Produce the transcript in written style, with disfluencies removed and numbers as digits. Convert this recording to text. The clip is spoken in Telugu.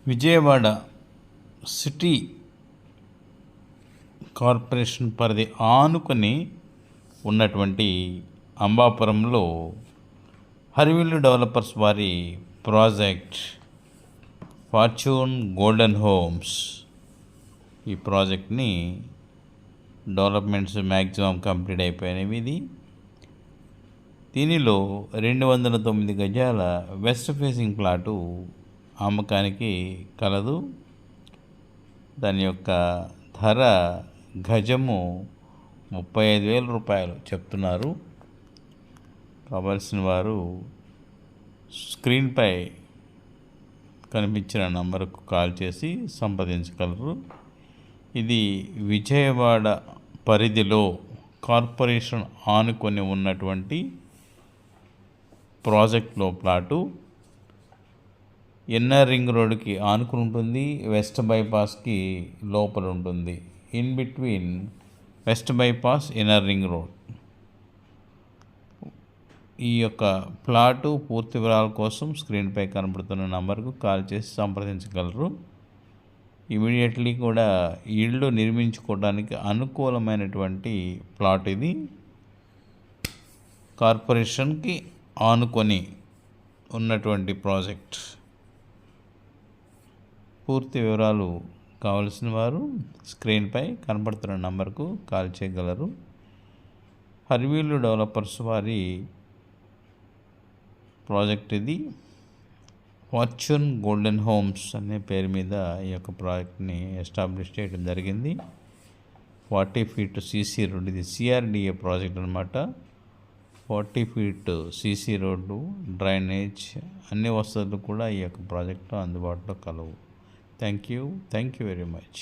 విజయవాడ సిటీ కార్పొరేషన్ పరిధి ఆనుకొని ఉన్నటువంటి అంబాపురంలో హరివిల్లు డెవలపర్స్ వారి ప్రాజెక్ట్ ఫార్చ్యూన్ గోల్డెన్ హోమ్స్ ఈ ప్రాజెక్ట్ని డెవలప్మెంట్స్ మ్యాక్సిమం కంప్లీట్ అయిపోయినవి. దీనిలో 209 గజాల వెస్ట్ ఫేసింగ్ ప్లాటు అమ్మకానికి కలదు. దాని యొక్క ధర గజము 35,000 రూపాయలు చెప్తున్నారు. కావలసిన వారు స్క్రీన్పై కనిపించిన నంబరుకు కాల్ చేసి సంప్రదించగలరు. ఇది విజయవాడ పరిధిలో కార్పొరేషన్ ఆనుకొని ఉన్నటువంటి ప్రాజెక్ట్లో ప్లాటు. ఇన్నర్ రింగ్ రోడ్డుకి ఆనుకుని ఉంటుంది, వెస్ట్ బైపాస్కి లోపల ఉంటుంది. In between west bypass, inner ring road. ఈ యొక్క ప్లాటు పూర్తి వివరాల కోసం స్క్రీన్పై కనబడుతున్న నంబర్కు కాల్ చేసి సంప్రదించగలరు. ఇమీడియట్లీ కూడా ఇళ్ళు నిర్మించుకోవడానికి అనుకూలమైనటువంటి ప్లాట్ ఇది. కార్పొరేషన్కి ఆనుకొని ఉన్నటువంటి ప్రాజెక్ట్. పూర్తి వివరాలు కావలసిన వారు స్క్రీన్పై కనబడుతున్న నంబర్కు కాల్ చేయగలరు. హరివిల్లు డెవలపర్స్ వారి ప్రాజెక్ట్ ఇది. ఫార్చ్యూన్ గోల్డెన్ హోమ్స్ అనే పేరు మీద ఈ యొక్క ప్రాజెక్ట్ని ఎస్టాబ్లిష్ చేయడం జరిగింది. 40 ఫీట్ సీసీ రోడ్. ఇది సిఆర్డిఏ ప్రాజెక్ట్ అనమాట. 40 ఫీట్ సీసీ రోడ్డు, డ్రైనేజ్ అన్ని వసతులు కూడా ఈ యొక్క ప్రాజెక్టులో అందుబాటులో కలవు. Thank you very much.